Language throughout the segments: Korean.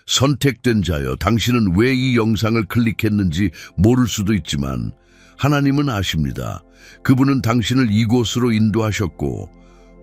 선택된 자여, 당신은 왜 이 영상을 클릭했는지 모를 수도 있지만 하나님은 아십니다. 그분은 당신을 이곳으로 인도하셨고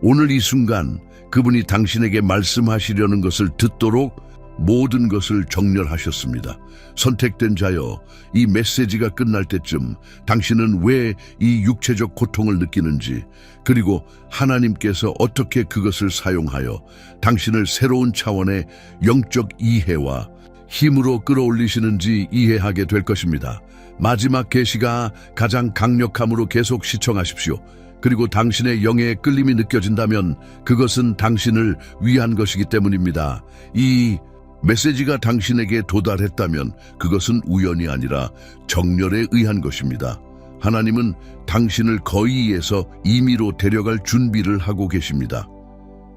오늘 이 순간 그분이 당신에게 말씀하시려는 것을 듣도록 모든 것을 정렬하셨습니다. 선택된 자여, 이 메시지가 끝날 때쯤 당신은 왜 이 육체적 고통을 느끼는지, 그리고 하나님께서 어떻게 그것을 사용하여 당신을 새로운 차원의 영적 이해와 힘으로 끌어올리시는지 이해하게 될 것입니다. 마지막 계시가 가장 강력함으로 계속 시청하십시오. 그리고 당신의 영의 끌림이 느껴진다면 그것은 당신을 위한 것이기 때문입니다. 이 메시지가 당신에게 도달했다면 그것은 우연이 아니라 정렬에 의한 것입니다. 하나님은 당신을 거의에서 임의로 데려갈 준비를 하고 계십니다.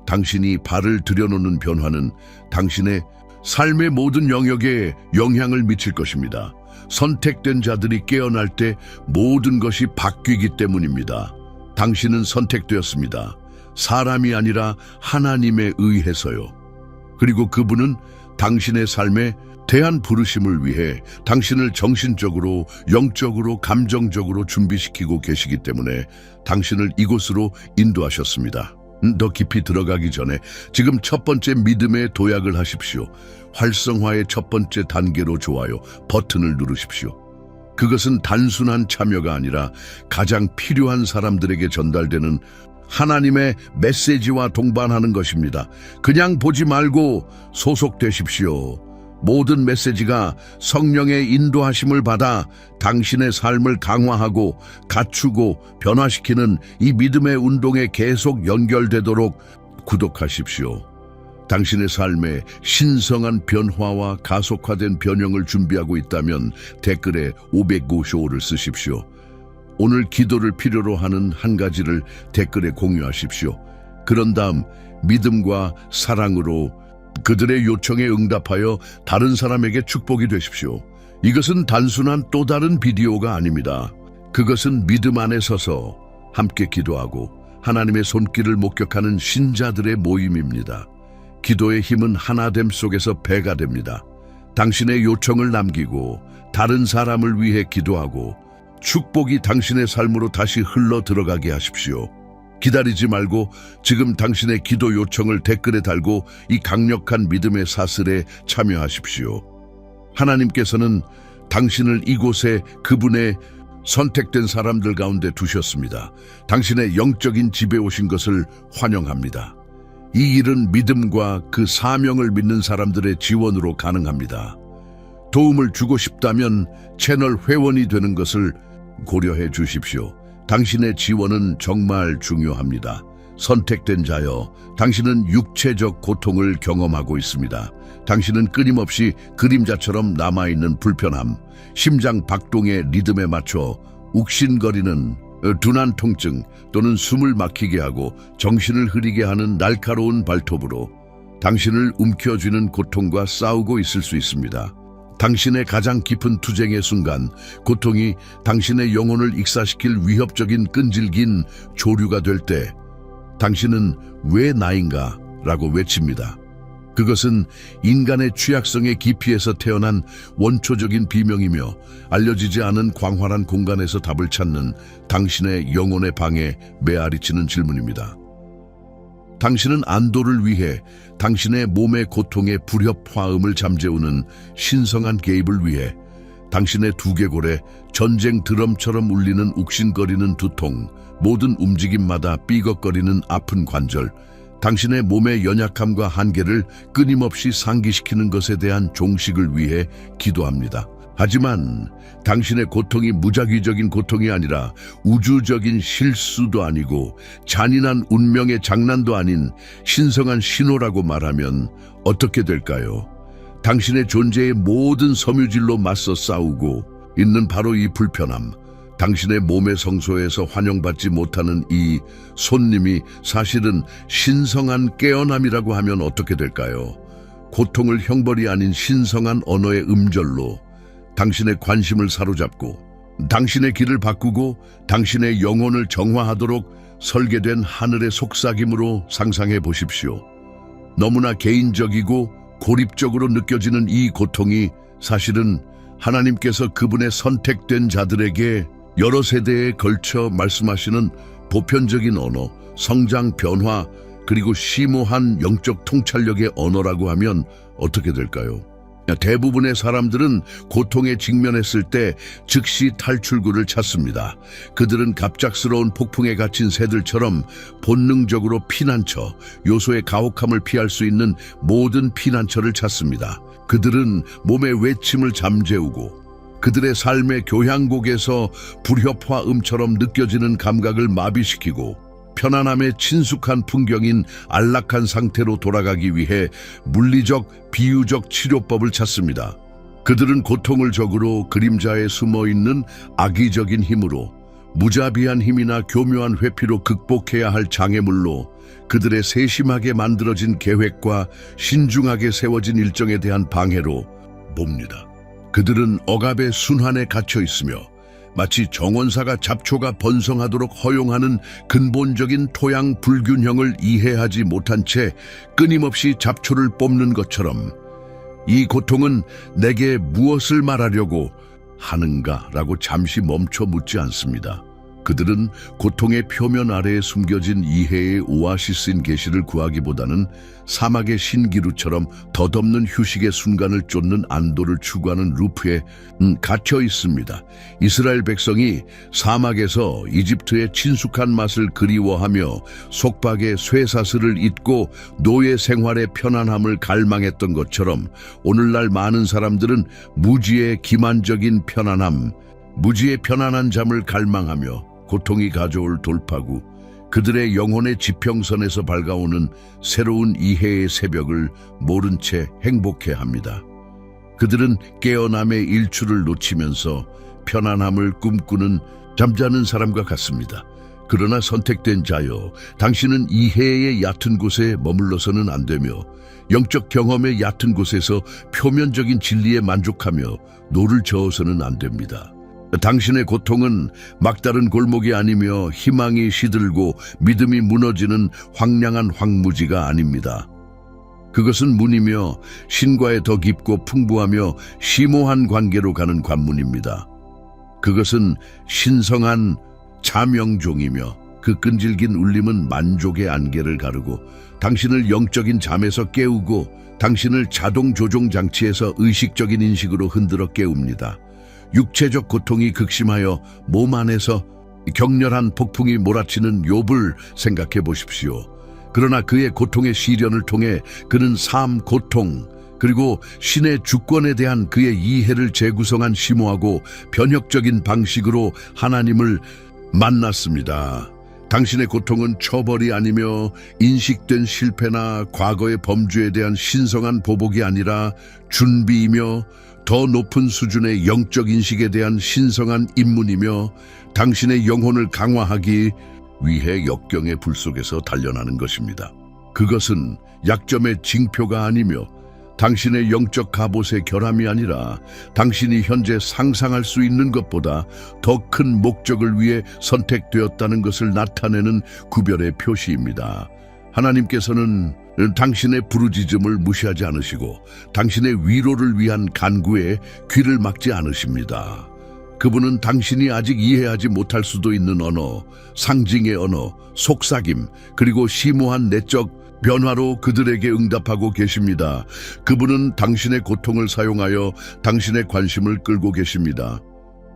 당신이 발을 들여놓는 변화는 당신의 삶의 모든 영역에 영향을 미칠 것입니다. 선택된 자들이 깨어날 때 모든 것이 바뀌기 때문입니다. 당신은 선택되었습니다. 사람이 아니라 하나님에 의해서요. 그리고 그분은 당신의 삶에 대한 부르심을 위해 당신을 정신적으로, 영적으로, 감정적으로 준비시키고 계시기 때문에 당신을 이곳으로 인도하셨습니다. 더 깊이 들어가기 전에 지금 첫 번째 믿음의 도약을 하십시오. 활성화의 첫 번째 단계로 좋아요 버튼을 누르십시오. 그것은 단순한 참여가 아니라 가장 필요한 사람들에게 전달되는 하나님의 메시지와 동반하는 것입니다. 그냥 보지 말고 소속되십시오. 모든 메시지가 성령의 인도하심을 받아 당신의 삶을 강화하고 갖추고 변화시키는 이 믿음의 운동에 계속 연결되도록 구독하십시오. 당신의 삶에 신성한 변화와 가속화된 변형을 준비하고 있다면 댓글에 555를 쓰십시오. 오늘 기도를 필요로 하는 한 가지를 댓글에 공유하십시오. 그런 다음 믿음과 사랑으로 그들의 요청에 응답하여 다른 사람에게 축복이 되십시오. 이것은 단순한 또 다른 비디오가 아닙니다. 그것은 믿음 안에 서서 함께 기도하고 하나님의 손길을 목격하는 신자들의 모임입니다. 기도의 힘은 하나됨 속에서 배가 됩니다. 당신의 요청을 남기고 다른 사람을 위해 기도하고 축복이 당신의 삶으로 다시 흘러 들어가게 하십시오. 기다리지 말고 지금 당신의 기도 요청을 댓글에 달고 이 강력한 믿음의 사슬에 참여하십시오. 하나님께서는 당신을 이곳에 그분의 선택된 사람들 가운데 두셨습니다. 당신의 영적인 집에 오신 것을 환영합니다. 이 일은 믿음과 그 사명을 믿는 사람들의 지원으로 가능합니다. 도움을 주고 싶다면 채널 회원이 되는 것을 고려해 주십시오. 당신의 지원은 정말 중요합니다. 선택된 자여, 당신은 육체적 고통을 경험하고 있습니다. 당신은 끊임없이 그림자처럼 남아있는 불편함, 심장 박동의 리듬에 맞춰 욱신거리는 둔한 통증 또는 숨을 막히게 하고 정신을 흐리게 하는 날카로운 발톱으로 당신을 움켜쥐는 고통과 싸우고 있을 수 있습니다. 당신의 가장 깊은 투쟁의 순간, 고통이 당신의 영혼을 익사시킬 위협적인 끈질긴 조류가 될 때 당신은 왜 나인가? 라고 외칩니다. 그것은 인간의 취약성의 깊이에서 태어난 원초적인 비명이며 알려지지 않은 광활한 공간에서 답을 찾는 당신의 영혼의 방에 메아리치는 질문입니다. 당신은 안도를 위해 당신의 몸의 고통의 불협화음을 잠재우는 신성한 개입을 위해 당신의 두개골에 전쟁 드럼처럼 울리는 욱신거리는 두통, 모든 움직임마다 삐걱거리는 아픈 관절, 당신의 몸의 연약함과 한계를 끊임없이 상기시키는 것에 대한 종식을 위해 기도합니다. 하지만 당신의 고통이 무작위적인 고통이 아니라 우주적인 실수도 아니고 잔인한 운명의 장난도 아닌 신성한 신호라고 말하면 어떻게 될까요? 당신의 존재의 모든 섬유질로 맞서 싸우고 있는 바로 이 불편함, 당신의 몸의 성소에서 환영받지 못하는 이 손님이 사실은 신성한 깨어남이라고 하면 어떻게 될까요? 고통을 형벌이 아닌 신성한 언어의 음절로 당신의 관심을 사로잡고 당신의 길을 바꾸고 당신의 영혼을 정화하도록 설계된 하늘의 속삭임으로 상상해 보십시오. 너무나 개인적이고 고립적으로 느껴지는 이 고통이 사실은 하나님께서 그분의 선택된 자들에게 여러 세대에 걸쳐 말씀하시는 보편적인 언어, 성장 변화, 그리고 심오한 영적 통찰력의 언어라고 하면 어떻게 될까요? 대부분의 사람들은 고통에 직면했을 때 즉시 탈출구를 찾습니다. 그들은 갑작스러운 폭풍에 갇힌 새들처럼 본능적으로 피난처, 요소의 가혹함을 피할 수 있는 모든 피난처를 찾습니다. 그들은 몸의 외침을 잠재우고 그들의 삶의 교향곡에서 불협화음처럼 느껴지는 감각을 마비시키고 편안함의 친숙한 풍경인 안락한 상태로 돌아가기 위해 물리적, 비유적 치료법을 찾습니다. 그들은 고통을 적으로 그림자에 숨어있는 악의적인 힘으로, 무자비한 힘이나 교묘한 회피로 극복해야 할 장애물로, 그들의 세심하게 만들어진 계획과 신중하게 세워진 일정에 대한 방해로 봅니다. 그들은 억압의 순환에 갇혀 있으며 마치 정원사가 잡초가 번성하도록 허용하는 근본적인 토양 불균형을 이해하지 못한 채 끊임없이 잡초를 뽑는 것처럼 이 고통은 내게 무엇을 말하려고 하는가라고 잠시 멈춰 묻지 않습니다. 그들은 고통의 표면 아래에 숨겨진 이해의 오아시스인 계시를 구하기보다는 사막의 신기루처럼 덧없는 휴식의 순간을 쫓는 안도를 추구하는 루프에 갇혀 있습니다. 이스라엘 백성이 사막에서 이집트의 친숙한 맛을 그리워하며 속박의 쇠사슬을 잊고 노예 생활의 편안함을 갈망했던 것처럼 오늘날 많은 사람들은 무지의 기만적인 편안함, 무지의 편안한 잠을 갈망하며 고통이 가져올 돌파구, 그들의 영혼의 지평선에서 밝아오는 새로운 이해의 새벽을 모른 채 행복해합니다. 그들은 깨어남의 일출을 놓치면서 편안함을 꿈꾸는 잠자는 사람과 같습니다. 그러나 선택된 자여, 당신은 이해의 얕은 곳에 머물러서는 안 되며 영적 경험의 얕은 곳에서 표면적인 진리에 만족하며 노를 저어서는 안 됩니다. 당신의 고통은 막다른 골목이 아니며 희망이 시들고 믿음이 무너지는 황량한 황무지가 아닙니다. 그것은 문이며 신과의 더 깊고 풍부하며 심오한 관계로 가는 관문입니다. 그것은 신성한 자명종이며 그 끈질긴 울림은 만족의 안개를 가르고 당신을 영적인 잠에서 깨우고 당신을 자동 조종 장치에서 의식적인 인식으로 흔들어 깨웁니다. 육체적 고통이 극심하여 몸 안에서 격렬한 폭풍이 몰아치는 욥을 생각해 보십시오. 그러나 그의 고통의 시련을 통해 그는 삶, 고통, 그리고 신의 주권에 대한 그의 이해를 재구성한 심오하고 변혁적인 방식으로 하나님을 만났습니다. 당신의 고통은 처벌이 아니며 인식된 실패나 과거의 범죄에 대한 신성한 보복이 아니라 준비이며 더 높은 수준의 영적 인식에 대한 신성한 입문이며 당신의 영혼을 강화하기 위해 역경의 불 속에서 단련하는 것입니다. 그것은 약점의 징표가 아니며 당신의 영적 갑옷의 결함이 아니라 당신이 현재 상상할 수 있는 것보다 더 큰 목적을 위해 선택되었다는 것을 나타내는 구별의 표시입니다. 하나님께서는 당신의 부르짖음을 무시하지 않으시고 당신의 위로를 위한 간구에 귀를 막지 않으십니다. 그분은 당신이 아직 이해하지 못할 수도 있는 언어, 상징의 언어, 속삭임, 그리고 심오한 내적 변화로 그들에게 응답하고 계십니다. 그분은 당신의 고통을 사용하여 당신의 관심을 끌고 계십니다.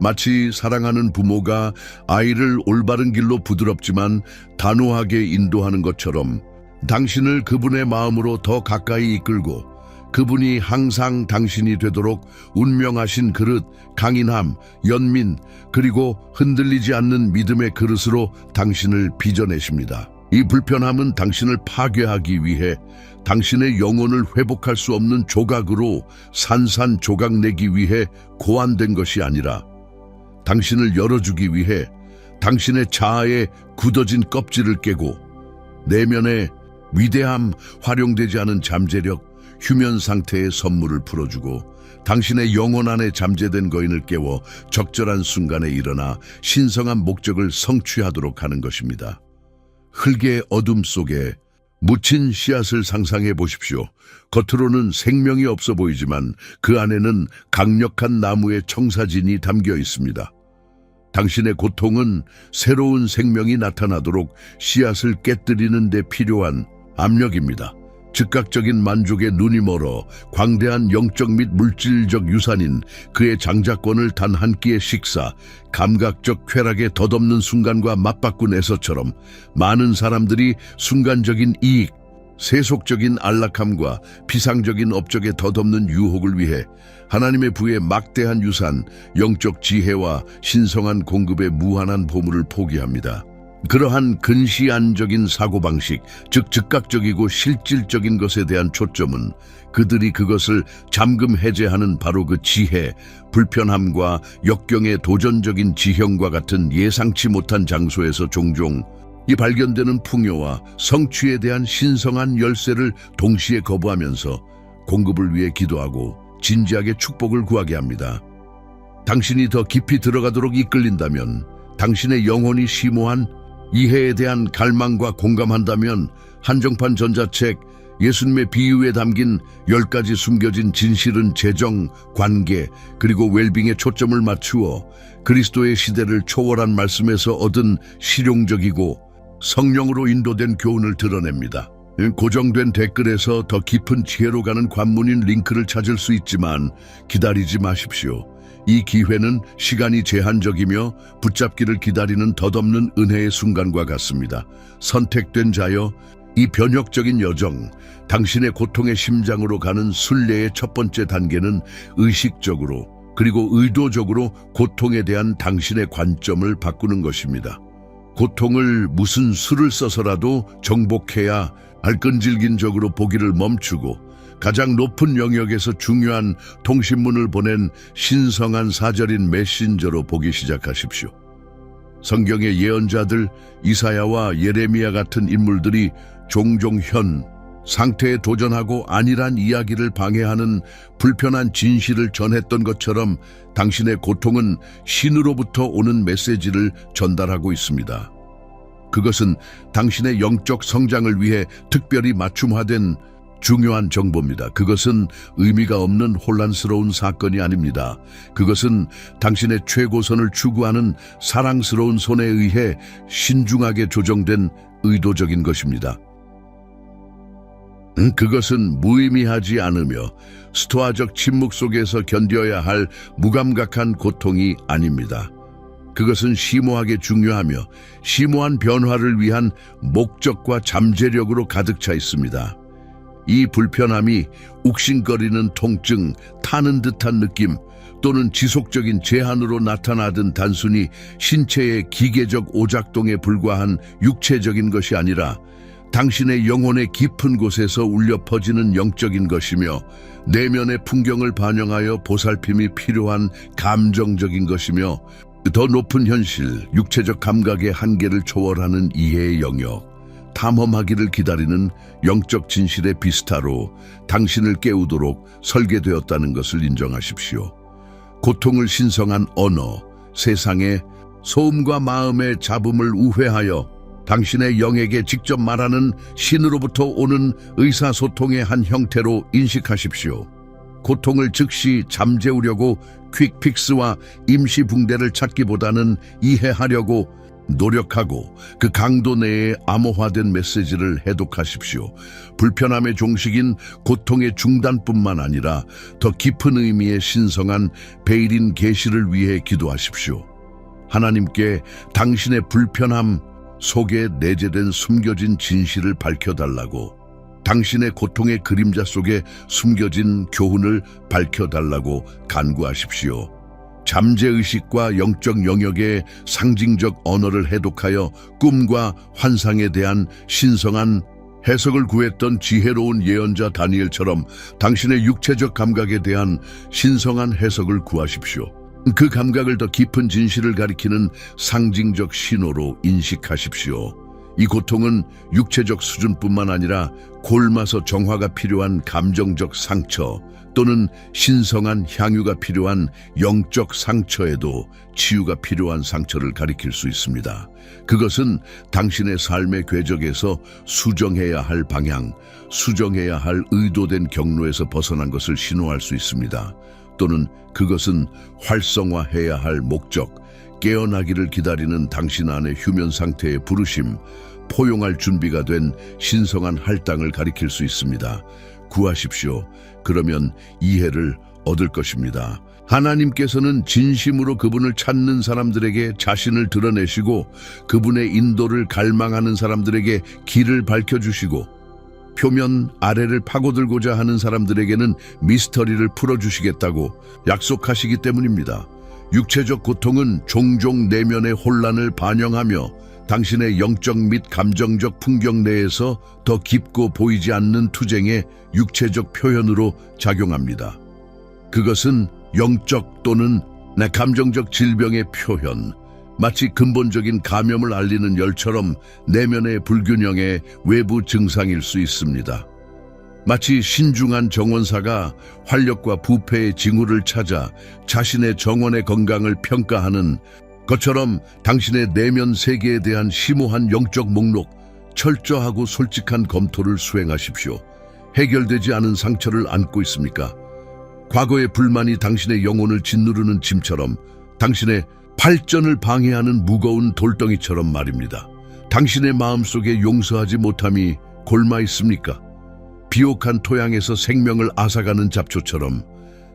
마치 사랑하는 부모가 아이를 올바른 길로 부드럽지만 단호하게 인도하는 것처럼 당신을 그분의 마음으로 더 가까이 이끌고 그분이 항상 당신이 되도록 운명하신 그릇, 강인함, 연민, 그리고 흔들리지 않는 믿음의 그릇으로 당신을 빚어내십니다. 이 불편함은 당신을 파괴하기 위해 당신의 영혼을 회복할 수 없는 조각으로 산산조각내기 위해 고안된 것이 아니라 당신을 열어주기 위해 당신의 자아의 굳어진 껍질을 깨고 내면의 위대함, 활용되지 않은 잠재력, 휴면 상태의 선물을 풀어주고 당신의 영혼 안에 잠재된 거인을 깨워 적절한 순간에 일어나 신성한 목적을 성취하도록 하는 것입니다. 흙의 어둠 속에 묻힌 씨앗을 상상해 보십시오. 겉으로는 생명이 없어 보이지만 그 안에는 강력한 나무의 청사진이 담겨 있습니다. 당신의 고통은 새로운 생명이 나타나도록 씨앗을 깨뜨리는 데 필요한 압력입니다. 즉각적인 만족에 눈이 멀어 광대한 영적 및 물질적 유산인 그의 장자권을 단 한 끼의 식사, 감각적 쾌락에 덧없는 순간과 맞바꾼 에서처럼 많은 사람들이 순간적인 이익, 세속적인 안락함과 비상적인 업적에 덧없는 유혹을 위해 하나님의 부의 막대한 유산, 영적 지혜와 신성한 공급의 무한한 보물을 포기합니다. 그러한 근시안적인 사고방식, 즉 즉각적이고 실질적인 것에 대한 초점은 그들이 그것을 잠금 해제하는 바로 그 지혜, 불편함과 역경의 도전적인 지형과 같은 예상치 못한 장소에서 종종 이 발견되는 풍요와 성취에 대한 신성한 열쇠를 동시에 거부하면서 공급을 위해 기도하고 진지하게 축복을 구하게 합니다. 당신이 더 깊이 들어가도록 이끌린다면, 당신의 영혼이 심오한 이해에 대한 갈망과 공감한다면 한정판 전자책 예수님의 비유에 담긴 10가지 숨겨진 진실은 재정, 관계, 그리고 웰빙에 초점을 맞추어 그리스도의 시대를 초월한 말씀에서 얻은 실용적이고 성령으로 인도된 교훈을 드러냅니다. 고정된 댓글에서 더 깊은 지혜로 가는 관문인 링크를 찾을 수 있지만 기다리지 마십시오. 이 기회는 시간이 제한적이며 붙잡기를 기다리는 덧없는 은혜의 순간과 같습니다. 선택된 자여, 이 변혁적인 여정, 당신의 고통의 심장으로 가는 순례의 첫 번째 단계는 의식적으로 그리고 의도적으로 고통에 대한 당신의 관점을 바꾸는 것입니다. 고통을 무슨 수를 써서라도 정복해야 할 끈질긴적으로 보기를 멈추고 가장 높은 영역에서 중요한 통신문을 보낸 신성한 사절인 메신저로 보기 시작하십시오. 성경의 예언자들 이사야와 예레미야 같은 인물들이 종종 현 상태에 도전하고 안일한 이야기를 방해하는 불편한 진실을 전했던 것처럼 당신의 고통은 신으로부터 오는 메시지를 전달하고 있습니다. 그것은 당신의 영적 성장을 위해 특별히 맞춤화된 중요한 정보입니다. 그것은 의미가 없는 혼란스러운 사건이 아닙니다. 그것은 당신의 최고선을 추구하는 사랑스러운 손에 의해 신중하게 조정된 의도적인 것입니다. 그것은 무의미하지 않으며 스토아적 침묵 속에서 견뎌야 할 무감각한 고통이 아닙니다. 그것은 심오하게 중요하며 심오한 변화를 위한 목적과 잠재력으로 가득 차 있습니다. 이 불편함이 욱신거리는 통증, 타는 듯한 느낌 또는 지속적인 제한으로 나타나든 단순히 신체의 기계적 오작동에 불과한 육체적인 것이 아니라 당신의 영혼의 깊은 곳에서 울려 퍼지는 영적인 것이며 내면의 풍경을 반영하여 보살핌이 필요한 감정적인 것이며 더 높은 현실, 육체적 감각의 한계를 초월하는 이해의 영역, 탐험하기를 기다리는 영적 진실의 비스타로 당신을 깨우도록 설계되었다는 것을 인정하십시오. 고통을 신성한 언어, 세상의 소음과 마음의 잡음을 우회하여 당신의 영에게 직접 말하는 신으로부터 오는 의사소통의 한 형태로 인식하십시오. 고통을 즉시 잠재우려고 퀵픽스와 임시붕대를 찾기보다는 이해하려고 노력하고 그 강도 내에 암호화된 메시지를 해독하십시오. 불편함의 종식인 고통의 중단뿐만 아니라 더 깊은 의미의 신성한 베일인 계시를 위해 기도하십시오. 하나님께 당신의 불편함 속에 내재된 숨겨진 진실을 밝혀달라고, 당신의 고통의 그림자 속에 숨겨진 교훈을 밝혀달라고 간구하십시오. 잠재의식과 영적 영역의 상징적 언어를 해독하여 꿈과 환상에 대한 신성한 해석을 구했던 지혜로운 예언자 다니엘처럼 당신의 육체적 감각에 대한 신성한 해석을 구하십시오. 그 감각을 더 깊은 진실을 가리키는 상징적 신호로 인식하십시오. 이 고통은 육체적 수준뿐만 아니라 골마서 정화가 필요한 감정적 상처 또는 신성한 향유가 필요한 영적 상처에도 치유가 필요한 상처를 가리킬 수 있습니다. 그것은 당신의 삶의 궤적에서 수정해야 할 방향, 수정해야 할 의도된 경로에서 벗어난 것을 신호할 수 있습니다. 또는 그것은 활성화해야 할 목적, 깨어나기를 기다리는 당신 안의 휴면 상태의 부르심, 포용할 준비가 된 신성한 할당을 가리킬 수 있습니다. 구하십시오. 그러면 이해를 얻을 것입니다. 하나님께서는 진심으로 그분을 찾는 사람들에게 자신을 드러내시고 그분의 인도를 갈망하는 사람들에게 길을 밝혀주시고 표면 아래를 파고들고자 하는 사람들에게는 미스터리를 풀어주시겠다고 약속하시기 때문입니다. 육체적 고통은 종종 내면의 혼란을 반영하며 당신의 영적 및 감정적 풍경 내에서 더 깊고 보이지 않는 투쟁의 육체적 표현으로 작용합니다. 그것은 영적 또는 감정적 질병의 표현, 마치 근본적인 감염을 알리는 열처럼 내면의 불균형의 외부 증상일 수 있습니다. 마치 신중한 정원사가 활력과 부패의 징후를 찾아 자신의 정원의 건강을 평가하는 것처럼 당신의 내면 세계에 대한 심오한 영적 목록, 철저하고 솔직한 검토를 수행하십시오. 해결되지 않은 상처를 안고 있습니까? 과거의 불만이 당신의 영혼을 짓누르는 짐처럼, 당신의 발전을 방해하는 무거운 돌덩이처럼 말입니다. 당신의 마음속에 용서하지 못함이 골마 있습니까? 비옥한 토양에서 생명을 앗아가는 잡초처럼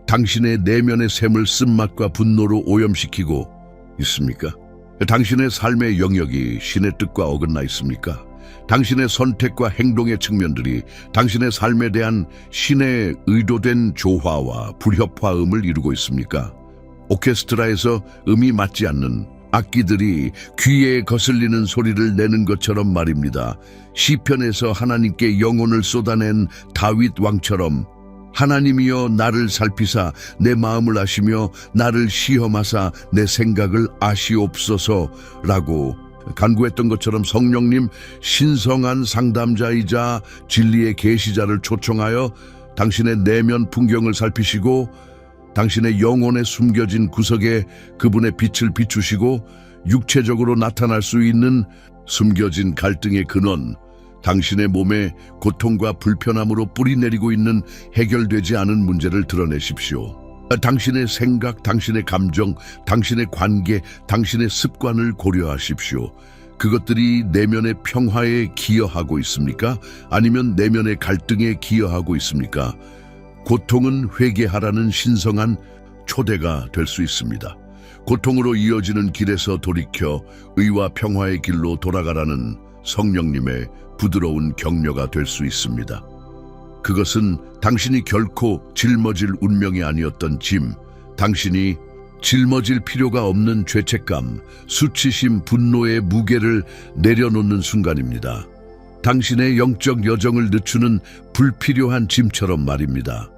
당신의 내면의 샘을 쓴맛과 분노로 오염시키고 있습니까? 당신의 삶의 영역이 신의 뜻과 어긋나 있습니까? 당신의 선택과 행동의 측면들이 당신의 삶에 대한 신의 의도된 조화와 불협화음을 이루고 있습니까? 오케스트라에서 음이 맞지 않는 악기들이 귀에 거슬리는 소리를 내는 것처럼 말입니다. 시편에서 하나님께 영혼을 쏟아낸 다윗 왕처럼 하나님이여 나를 살피사 내 마음을 아시며 나를 시험하사 내 생각을 아시옵소서라고 간구했던 것처럼 성령님 신성한 상담자이자 진리의 계시자를 초청하여 당신의 내면 풍경을 살피시고 당신의 영혼에 숨겨진 구석에 그분의 빛을 비추시고 육체적으로 나타날 수 있는 숨겨진 갈등의 근원, 당신의 몸에 고통과 불편함으로 뿌리내리고 있는 해결되지 않은 문제를 드러내십시오. 당신의 생각, 당신의 감정, 당신의 관계, 당신의 습관을 고려하십시오. 그것들이 내면의 평화에 기여하고 있습니까? 아니면 내면의 갈등에 기여하고 있습니까? 고통은 회개하라는 신성한 초대가 될 수 있습니다. 고통으로 이어지는 길에서 돌이켜 의와 평화의 길로 돌아가라는 성령님의 부드러운 격려가 될 수 있습니다. 그것은 당신이 결코 짊어질 운명이 아니었던 짐, 당신이 짊어질 필요가 없는 죄책감, 수치심, 분노의 무게를 내려놓는 순간입니다. 당신의 영적 여정을 늦추는 불필요한 짐처럼 말입니다.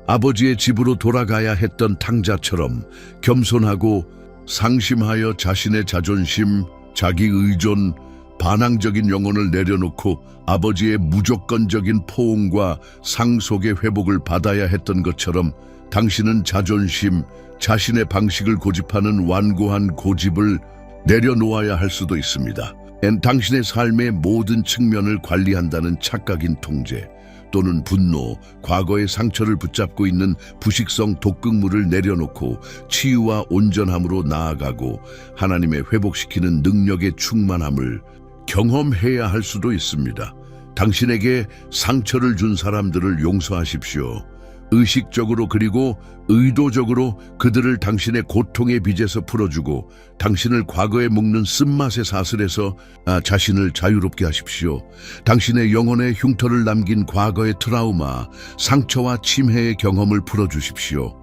아버지의 집으로 돌아가야 했던 탕자처럼 겸손하고 상심하여 자신의 자존심, 자기 의존, 반항적인 영혼을 내려놓고 아버지의 무조건적인 포옹과 상속의 회복을 받아야 했던 것처럼 당신은 자존심, 자신의 방식을 고집하는 완고한 고집을 내려놓아야 할 수도 있습니다. 당신의 삶의 모든 측면을 관리한다는 착각인 통제 또는 분노, 과거의 상처를 붙잡고 있는 부식성 독극물을 내려놓고 치유와 온전함으로 나아가고 하나님의 회복시키는 능력의 충만함을 경험해야 할 수도 있습니다. 당신에게 상처를 준 사람들을 용서하십시오. 의식적으로 그리고 의도적으로 그들을 당신의 고통의 빚에서 풀어주고 당신을 과거에 묶는 쓴맛의 사슬에서 자신을 자유롭게 하십시오. 당신의 영혼에 흉터를 남긴 과거의 트라우마, 상처와 침해의 경험을 풀어주십시오.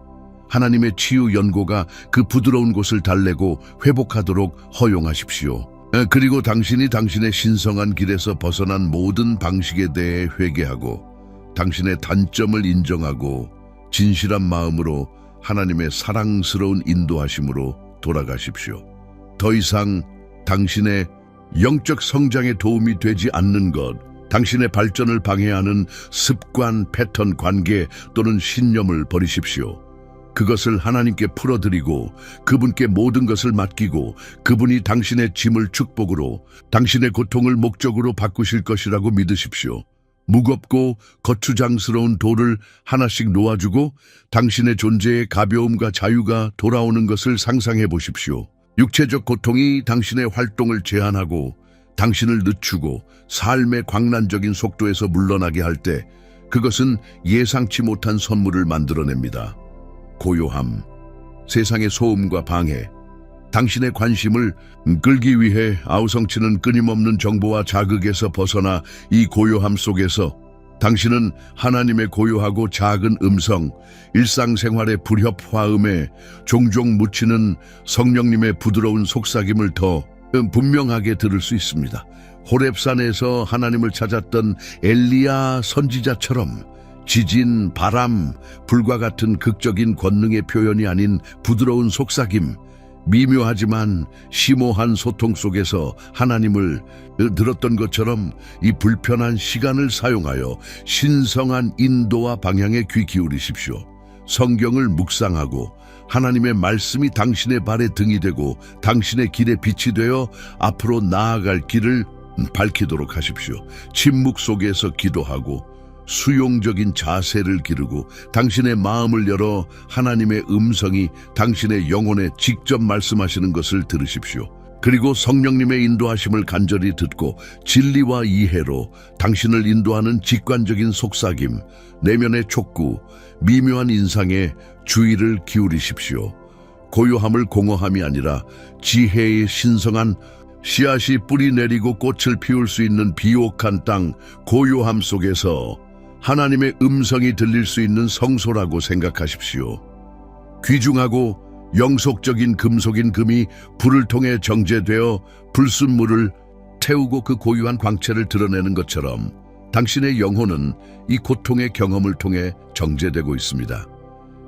하나님의 치유 연고가 그 부드러운 곳을 달래고 회복하도록 허용하십시오. 그리고 당신이 당신의 신성한 길에서 벗어난 모든 방식에 대해 회개하고 당신의 단점을 인정하고 진실한 마음으로 하나님의 사랑스러운 인도하심으로 돌아가십시오. 더 이상 당신의 영적 성장에 도움이 되지 않는 것, 당신의 발전을 방해하는 습관, 패턴, 관계 또는 신념을 버리십시오. 그것을 하나님께 풀어드리고 그분께 모든 것을 맡기고 그분이 당신의 짐을 축복으로, 당신의 고통을 목적으로 바꾸실 것이라고 믿으십시오. 무겁고 거추장스러운 돌을 하나씩 놓아주고 당신의 존재의 가벼움과 자유가 돌아오는 것을 상상해 보십시오. 육체적 고통이 당신의 활동을 제한하고 당신을 늦추고 삶의 광란적인 속도에서 물러나게 할 때 그것은 예상치 못한 선물을 만들어냅니다. 고요함, 세상의 소음과 방해, 당신의 관심을 끌기 위해 아우성치는 끊임없는 정보와 자극에서 벗어나 이 고요함 속에서 당신은 하나님의 고요하고 작은 음성, 일상생활의 불협화음에 종종 묻히는 성령님의 부드러운 속삭임을 더 분명하게 들을 수 있습니다. 호렙산에서 하나님을 찾았던 엘리야 선지자처럼 지진, 바람, 불과 같은 극적인 권능의 표현이 아닌 부드러운 속삭임, 미묘하지만 심오한 소통 속에서 하나님을 들었던 것처럼 이 불편한 시간을 사용하여 신성한 인도와 방향에 귀 기울이십시오. 성경을 묵상하고 하나님의 말씀이 당신의 발에 등이 되고 당신의 길에 빛이 되어 앞으로 나아갈 길을 밝히도록 하십시오. 침묵 속에서 기도하고 수용적인 자세를 기르고 당신의 마음을 열어 하나님의 음성이 당신의 영혼에 직접 말씀하시는 것을 들으십시오. 그리고 성령님의 인도하심을 간절히 듣고 진리와 이해로 당신을 인도하는 직관적인 속삭임, 내면의 촉구, 미묘한 인상에 주의를 기울이십시오. 고요함을 공허함이 아니라 지혜의 신성한 씨앗이 뿌리 내리고 꽃을 피울 수 있는 비옥한 땅, 고요함 속에서 하나님의 음성이 들릴 수 있는 성소라고 생각하십시오. 귀중하고 영속적인 금속인 금이 불을 통해 정제되어 불순물을 태우고 그 고유한 광채를 드러내는 것처럼 당신의 영혼은 이 고통의 경험을 통해 정제되고 있습니다.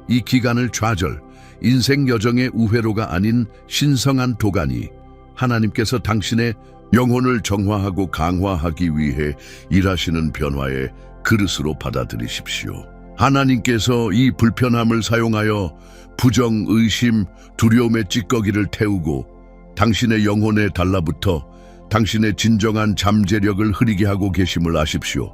이 기간을 좌절, 인생 여정의 우회로가 아닌 신성한 도가니, 하나님께서 당신의 영혼을 정화하고 강화하기 위해 일하시는 변화의 그릇으로 받아들이십시오. 하나님께서 이 불편함을 사용하여 부정, 의심, 두려움의 찌꺼기를 태우고 당신의 영혼에 달라붙어 당신의 진정한 잠재력을 흐리게 하고 계심을 아십시오.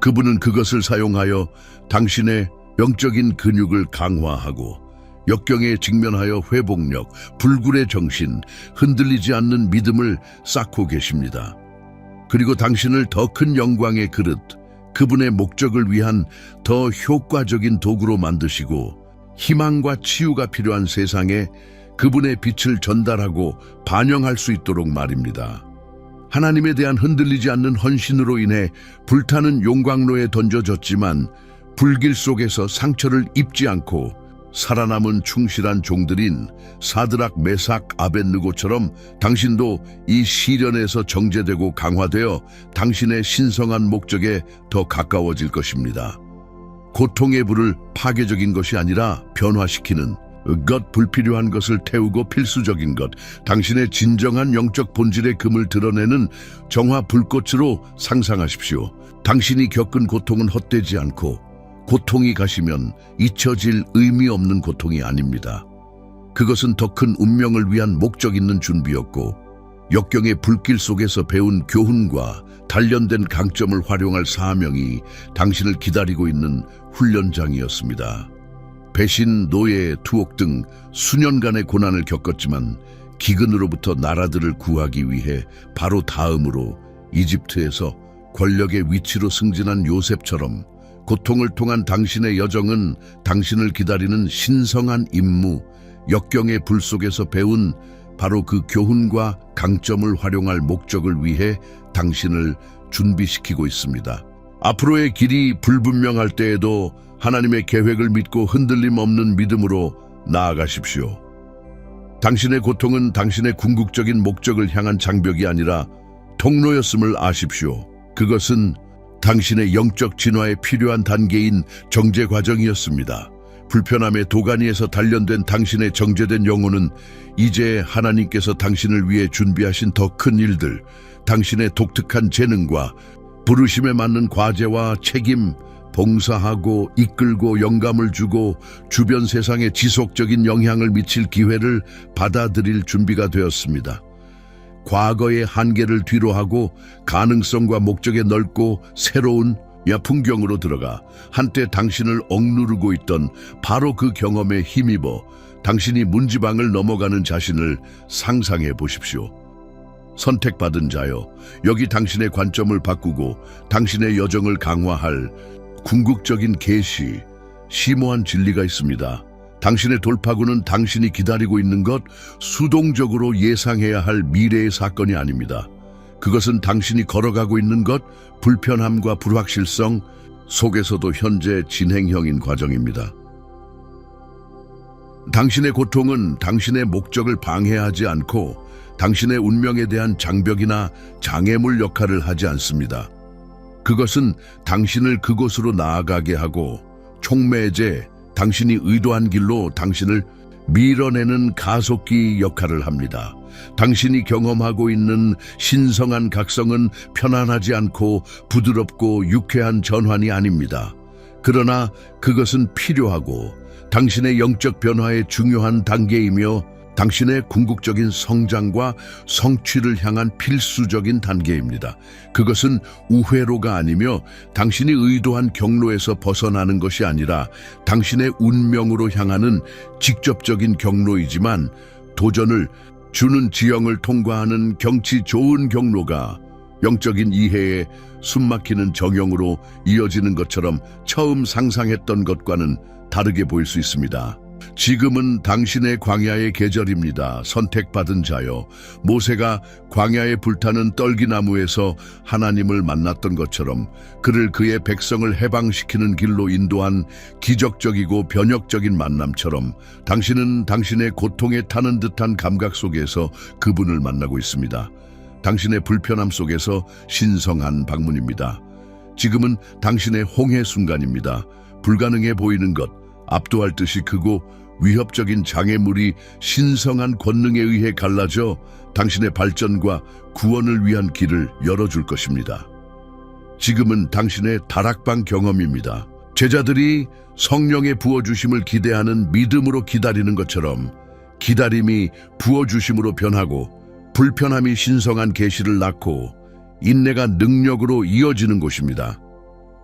그분은 그것을 사용하여 당신의 영적인 근육을 강화하고 역경에 직면하여 회복력, 불굴의 정신, 흔들리지 않는 믿음을 쌓고 계십니다. 그리고 당신을 더 큰 영광의 그릇, 그분의 목적을 위한 더 효과적인 도구로 만드시고 희망과 치유가 필요한 세상에 그분의 빛을 전달하고 반영할 수 있도록 말입니다. 하나님에 대한 흔들리지 않는 헌신으로 인해 불타는 용광로에 던져졌지만 불길 속에서 상처를 입지 않고 살아남은 충실한 종들인 사드락, 메삭, 아벳느고처럼 당신도 이 시련에서 정제되고 강화되어 당신의 신성한 목적에 더 가까워질 것입니다. 고통의 불을 파괴적인 것이 아니라 변화시키는 것, 불필요한 것을 태우고 필수적인 것, 당신의 진정한 영적 본질의 금을 드러내는 정화 불꽃으로 상상하십시오. 당신이 겪은 고통은 헛되지 않고 고통이 가시면 잊혀질 의미 없는 고통이 아닙니다. 그것은 더 큰 운명을 위한 목적 있는 준비였고 역경의 불길 속에서 배운 교훈과 단련된 강점을 활용할 사명이 당신을 기다리고 있는 훈련장이었습니다. 배신, 노예, 투옥 등 수년간의 고난을 겪었지만 기근으로부터 나라들을 구하기 위해 바로 다음으로 이집트에서 권력의 위치로 승진한 요셉처럼 고통을 통한 당신의 여정은 당신을 기다리는 신성한 임무, 역경의 불 속에서 배운 바로 그 교훈과 강점을 활용할 목적을 위해 당신을 준비시키고 있습니다. 앞으로의 길이 불분명할 때에도 하나님의 계획을 믿고 흔들림 없는 믿음으로 나아가십시오. 당신의 고통은 당신의 궁극적인 목적을 향한 장벽이 아니라 통로였음을 아십시오. 그것은 당신의 영적 진화에 필요한 단계인 정제 과정이었습니다. 불편함의 도가니에서 단련된 당신의 정제된 영혼은 이제 하나님께서 당신을 위해 준비하신 더 큰 일들, 당신의 독특한 재능과 부르심에 맞는 과제와 책임, 봉사하고 이끌고 영감을 주고 주변 세상에 지속적인 영향을 미칠 기회를 받아들일 준비가 되었습니다. 과거의 한계를 뒤로하고 가능성과 목적에 넓고 새로운 풍경으로 들어가 한때 당신을 억누르고 있던 바로 그 경험에 힘입어 당신이 문지방을 넘어가는 자신을 상상해 보십시오. 선택받은 자여, 여기 당신의 관점을 바꾸고 당신의 여정을 강화할 궁극적인 계시, 심오한 진리가 있습니다. 당신의 돌파구는 당신이 기다리고 있는 것, 수동적으로 예상해야 할 미래의 사건이 아닙니다. 그것은 당신이 걸어가고 있는 것, 불편함과 불확실성 속에서도 현재 진행형인 과정입니다. 당신의 고통은 당신의 목적을 방해하지 않고 당신의 운명에 대한 장벽이나 장애물 역할을 하지 않습니다. 그것은 당신을 그곳으로 나아가게 하고 촉매제, 당신이 의도한 길로 당신을 밀어내는 가속기 역할을 합니다. 당신이 경험하고 있는 신성한 각성은 편안하지 않고 부드럽고 유쾌한 전환이 아닙니다. 그러나 그것은 필요하고 당신의 영적 변화의 중요한 단계이며 당신의 궁극적인 성장과 성취를 향한 필수적인 단계입니다. 그것은 우회로가 아니며 당신이 의도한 경로에서 벗어나는 것이 아니라 당신의 운명으로 향하는 직접적인 경로이지만 도전을 주는 지형을 통과하는 경치 좋은 경로가 영적인 이해에 숨막히는 정형으로 이어지는 것처럼 처음 상상했던 것과는 다르게 보일 수 있습니다. 지금은 당신의 광야의 계절입니다. 선택받은 자여, 모세가 광야에 불타는 떨기나무에서 하나님을 만났던 것처럼 그를 그의 백성을 해방시키는 길로 인도한 기적적이고 변혁적인 만남처럼 당신은 당신의 고통에 타는 듯한 감각 속에서 그분을 만나고 있습니다. 당신의 불편함 속에서 신성한 방문입니다. 지금은 당신의 홍해 순간입니다. 불가능해 보이는 것, 압도할 듯이 크고 위협적인 장애물이 신성한 권능에 의해 갈라져 당신의 발전과 구원을 위한 길을 열어줄 것입니다. 지금은 당신의 다락방 경험입니다. 제자들이 성령의 부어주심을 기대하는 믿음으로 기다리는 것처럼 기다림이 부어주심으로 변하고 불편함이 신성한 계시를 낳고 인내가 능력으로 이어지는 곳입니다.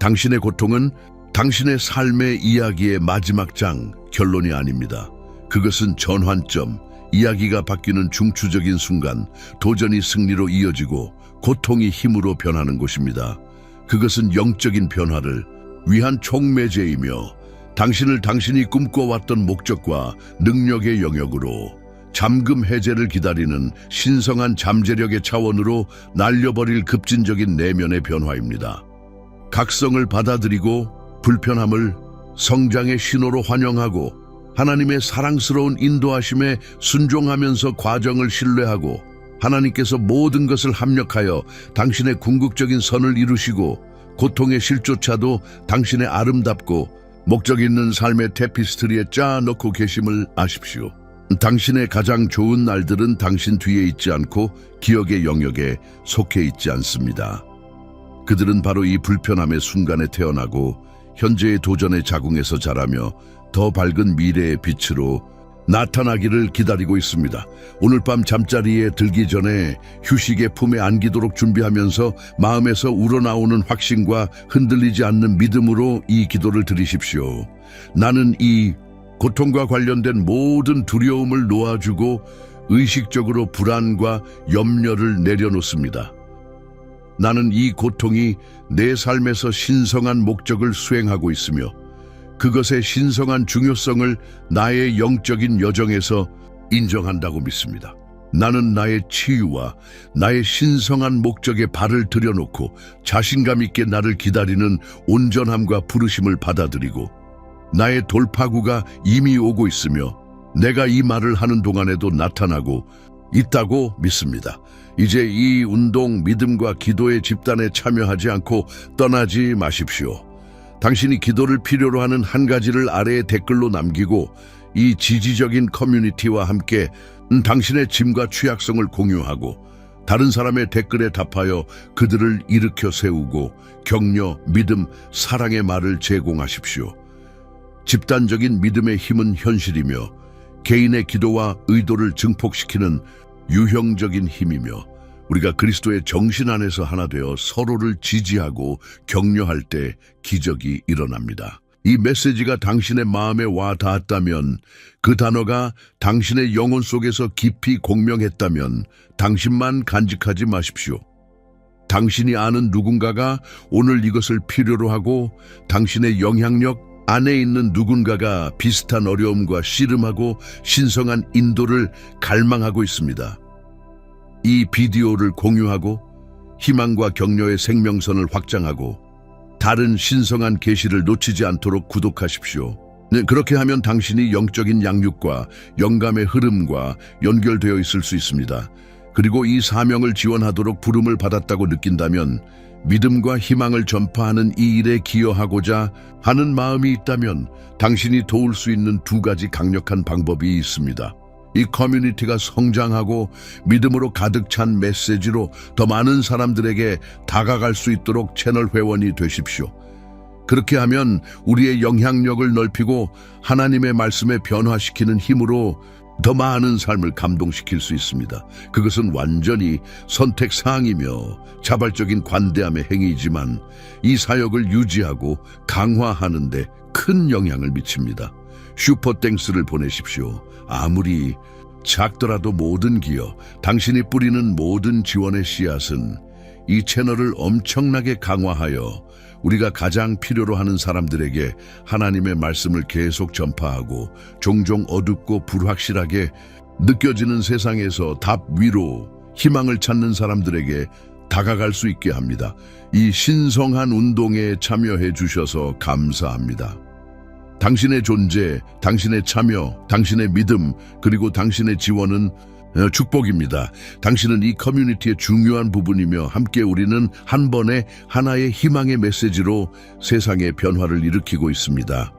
당신의 고통은 당신의 삶의 이야기의 마지막 장, 결론이 아닙니다. 그것은 전환점, 이야기가 바뀌는 중추적인 순간, 도전이 승리로 이어지고 고통이 힘으로 변하는 곳입니다. 그것은 영적인 변화를 위한 촉매제이며 당신을 당신이 꿈꿔왔던 목적과 능력의 영역으로 잠금 해제를 기다리는 신성한 잠재력의 차원으로 날려버릴 급진적인 내면의 변화입니다. 각성을 받아들이고 불편함을 성장의 신호로 환영하고 하나님의 사랑스러운 인도하심에 순종하면서 과정을 신뢰하고 하나님께서 모든 것을 합력하여 당신의 궁극적인 선을 이루시고 고통의 실조차도 당신의 아름답고 목적 있는 삶의 테피스트리에 짜놓고 계심을 아십시오. 당신의 가장 좋은 날들은 당신 뒤에 있지 않고 기억의 영역에 속해 있지 않습니다. 그들은 바로 이 불편함의 순간에 태어나고 현재의 도전의 자궁에서 자라며 더 밝은 미래의 빛으로 나타나기를 기다리고 있습니다. 오늘 밤 잠자리에 들기 전에 휴식의 품에 안기도록 준비하면서 마음에서 우러나오는 확신과 흔들리지 않는 믿음으로 이 기도를 드리십시오. 나는 이 고통과 관련된 모든 두려움을 놓아주고 의식적으로 불안과 염려를 내려놓습니다. 나는 이 고통이 내 삶에서 신성한 목적을 수행하고 있으며 그것의 신성한 중요성을 나의 영적인 여정에서 인정한다고 믿습니다. 나는 나의 치유와 나의 신성한 목적에 발을 들여놓고 자신감 있게 나를 기다리는 온전함과 부르심을 받아들이고 나의 돌파구가 이미 오고 있으며 내가 이 말을 하는 동안에도 나타나고 있다고 믿습니다. 이제 이 운동, 믿음과 기도의 집단에 참여하지 않고 떠나지 마십시오. 당신이 기도를 필요로 하는 한 가지를 아래에 댓글로 남기고 이 지지적인 커뮤니티와 함께 당신의 짐과 취약성을 공유하고 다른 사람의 댓글에 답하여 그들을 일으켜 세우고 격려, 믿음, 사랑의 말을 제공하십시오. 집단적인 믿음의 힘은 현실이며 개인의 기도와 의도를 증폭시키는 유형적인 힘이며 우리가 그리스도의 정신 안에서 하나 되어 서로를 지지하고 격려할 때 기적이 일어납니다. 이 메시지가 당신의 마음에 와 닿았다면, 그 단어가 당신의 영혼 속에서 깊이 공명했다면 당신만 간직하지 마십시오. 당신이 아는 누군가가 오늘 이것을 필요로 하고 당신의 영향력 안에 있는 누군가가 비슷한 어려움과 씨름하고 신성한 인도를 갈망하고 있습니다. 이 비디오를 공유하고 희망과 격려의 생명선을 확장하고 다른 신성한 계시를 놓치지 않도록 구독하십시오. 네, 그렇게 하면 당신이 영적인 양육과 영감의 흐름과 연결되어 있을 수 있습니다. 그리고 이 사명을 지원하도록 부름을 받았다고 느낀다면 믿음과 희망을 전파하는 이 일에 기여하고자 하는 마음이 있다면 당신이 도울 수 있는 두 가지 강력한 방법이 있습니다. 이 커뮤니티가 성장하고 믿음으로 가득 찬 메시지로 더 많은 사람들에게 다가갈 수 있도록 채널 회원이 되십시오. 그렇게 하면 우리의 영향력을 넓히고 하나님의 말씀에 변화시키는 힘으로 더 많은 삶을 감동시킬 수 있습니다. 그것은 완전히 선택사항이며 자발적인 관대함의 행위이지만 이 사역을 유지하고 강화하는 데 큰 영향을 미칩니다. 슈퍼땡스를 보내십시오. 아무리 작더라도 모든 기여, 당신이 뿌리는 모든 지원의 씨앗은 이 채널을 엄청나게 강화하여 우리가 가장 필요로 하는 사람들에게 하나님의 말씀을 계속 전파하고 종종 어둡고 불확실하게 느껴지는 세상에서 답 위로 희망을 찾는 사람들에게 다가갈 수 있게 합니다. 이 신성한 운동에 참여해 주셔서 감사합니다. 당신의 존재, 당신의 참여, 당신의 믿음, 그리고 당신의 지원은 축복입니다. 당신은 이 커뮤니티의 중요한 부분이며 함께 우리는 한 번에 하나의 희망의 메시지로 세상의 변화를 일으키고 있습니다.